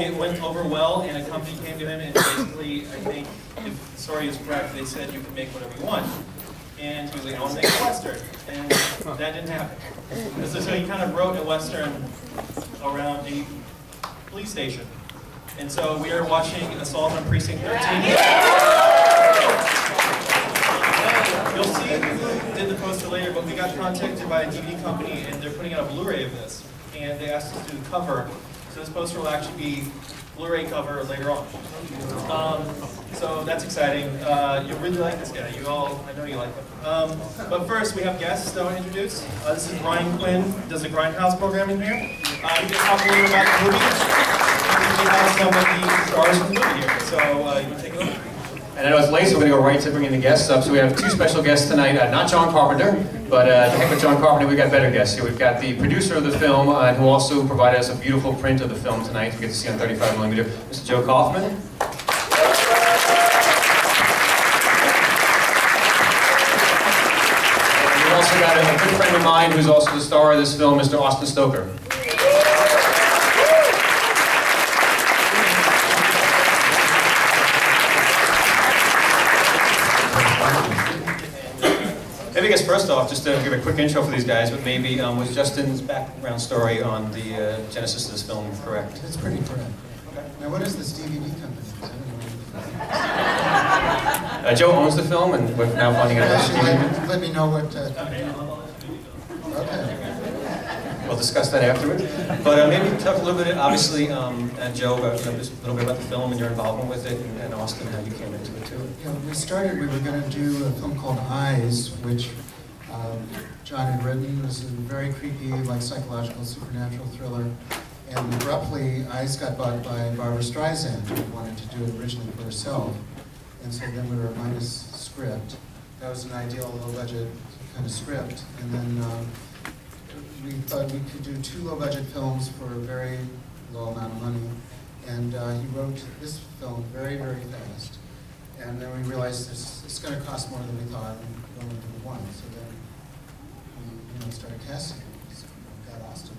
it went over well, and a company came to him, and basically, I think, if the story is correct, they said you can make whatever you want. And he was like, I want to make a Western. And that didn't happen. So he kind of wrote a Western around a police station. And so we are watching Assault on Precinct 13. You'll see who did the poster later, but we got contacted by a DVD company, and they're putting out a Blu-ray of this. And they asked us to do the cover. So this poster will actually be Blu-ray cover later on. So that's exciting. You'll really like this guy. I know you like him. But first, we have guests that I want to introduce. This is Brian Quinn, does the Grindhouse program in here. He can talk a little bit about the movie. And we have some of the stars from the movie here. So you can take it over. And I know it's late, so we're going to go right to bringing the guests up. So we have two special guests tonight, not John Carpenter, but to heck with John Carpenter, we've got better guests here. We've got the producer of the film, who also provided us a beautiful print of the film tonight. We get to see on 35mm, Mr. Joe Kaufman. And we've also got a good friend of mine who's also the star of this film, Mr. Austin Stoker. Maybe I guess first off, just to give a quick intro for these guys, but maybe was Justin's background story on the genesis of this film correct? It's pretty correct. Okay. Now what is this DVD company? Joe owns the film, and we're now finding out about let me know what... Okay. We'll discuss that afterwards. But maybe talk a little bit, obviously, Joe, about, just a little bit about the film and your involvement with it, and Austin, how you came into it too. Yeah, we were going to do a film called Eyes, which John had written. It was a very creepy, like psychological, supernatural thriller. And abruptly, Eyes got bought by Barbara Streisand, who wanted to do it originally for herself. And so then we were minus script. That was an ideal low-budget kind of script. And then we thought we could do 2 low-budget films for a very low amount of money. And he wrote this film very, very fast. And then we realized it's going to cost more than we thought, and we only did one. So then we started casting. So we got Austin,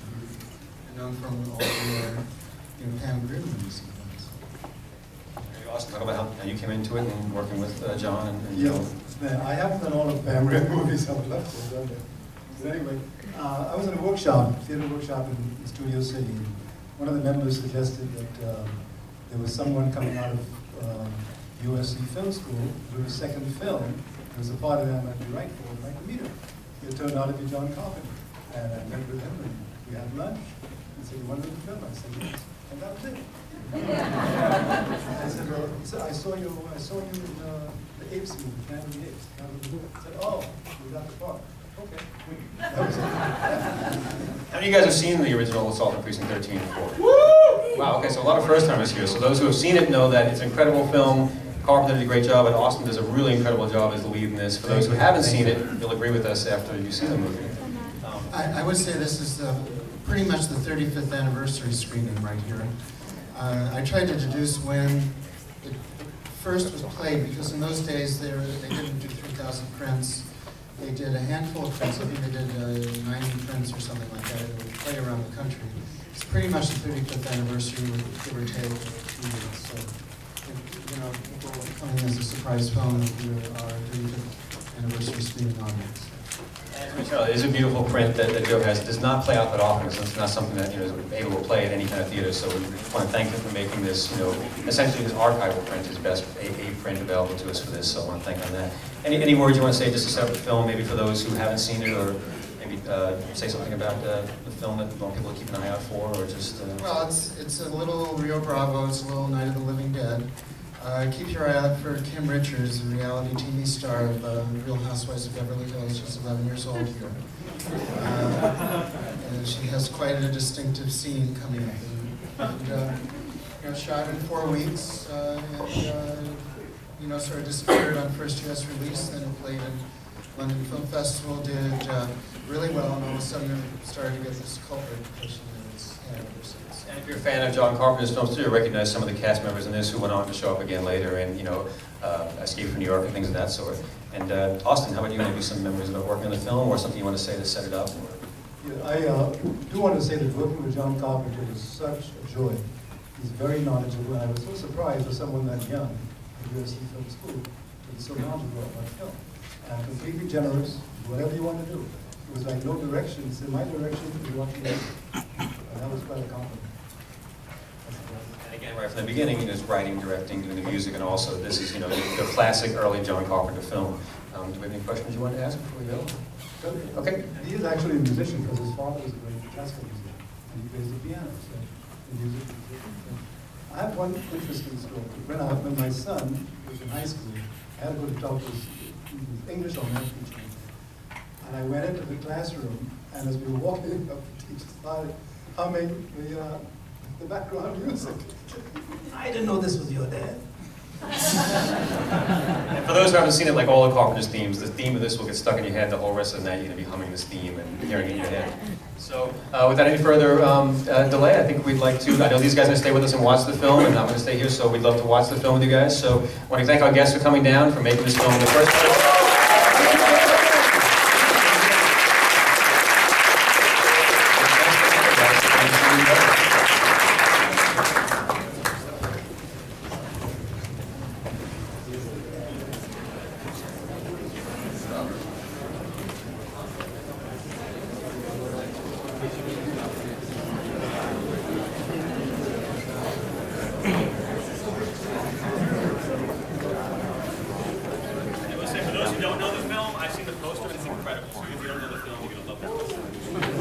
known from all the Pam Grier movies. Austin, talk about how you came into it and working with John and Joe. Yeah, I haven't done all of Pam Grier movies. I would love to have done that. But anyway, I was in a workshop, theater workshop in Studio City. One of the members suggested that there was someone coming out of USC Film School with a second film. There was a part of that I might be right for, I'd like to meet him. It turned out to be John Carpenter. And I met with him, and we had lunch. He said, "You want to do the film?" I said, "Yes." And that was it. I said, "Well," he said, I saw you in the Apes movie, Planet of the Apes. I said, "Oh, we got the part." Okay. That was it. How many of you guys have seen the original Assault on Precinct 13 before? Woo! Wow, okay, so a lot of first-timers here. So those who have seen it know that it's an incredible film. Carpenter did a great job, and Austin does a really incredible job as the lead in this. For those who haven't seen it, you'll agree with us after you see the movie. I would say this is pretty much the 35th anniversary screening right here. I tried to deduce when it first was played, because in those days they didn't do 3,000 prints. They did a handful of prints. I think they did 90 prints or something like that. It would play around the country. It's pretty much the 35th anniversary, give or take, a few years. So, people coming as a surprise film to our 35th anniversary screening audience. It is a beautiful print that Joe has. It does not play out that often, so it's not something that is able to play at any kind of theater. So we want to thank him for making this. Essentially, his archival print is best a print available to us for this. So I want to thank him on that. Any words you want to say just to set up the film, maybe for those who haven't seen it, or maybe say something about the film that you want people to keep an eye out for, or just. Well, it's a little Rio Bravo. It's a little Night of the Living Dead. Keep your eye out for Kim Richards, a reality TV star of Real Housewives of Beverly Hills. She's 11 years old here. And she has quite a distinctive scene coming up. And shot in 4 weeks, and sort of disappeared on first US release, then it played in London Film Festival, did really well, and all of a sudden it started to get this cult reputation in its head ever since. And if you're a fan of John Carpenter's films too, you'll recognize some of the cast members in this who went on to show up again later, and Escape from New York and things of that sort. And Austin, how about you? Maybe some memories about working on the film, or something you want to say to set it up? Yeah, I do want to say that working with John Carpenter was such a joy. He's very knowledgeable, and I was so surprised for someone that young at USC Film School to be so knowledgeable about film. And completely generous, whatever you want to do. It was like no direction. It's in my direction, you want to do. And that was quite a compliment. And again, right from the beginning, it's writing, directing, doing the music, and also this is, the classic early John Carpenter film. Do we have any questions you want to ask before we go? Okay. He is actually a musician because his father was a great classical musician, and he plays the piano. So the music is different. I have one interesting story. When my son was in high school, I had to go to talk to his English or math teacher. And I went into the classroom, and as we were walking up, the teacher started humming the background music. I didn't know this was your dad. And for those who haven't seen it, like all the Carpenter's themes, the theme of this will get stuck in your head the whole rest of the night. You're going to be humming this theme and hearing it in your head. So without any further delay, I think we'd like to, I know these guys are going to stay with us and watch the film, and I'm going to stay here, so we'd love to watch the film with you guys. So I want to thank our guests for coming down, for making this film in the first place. For those who don't know the film, I've seen the poster and it's incredible. So if you don't know the film, you're going to love it.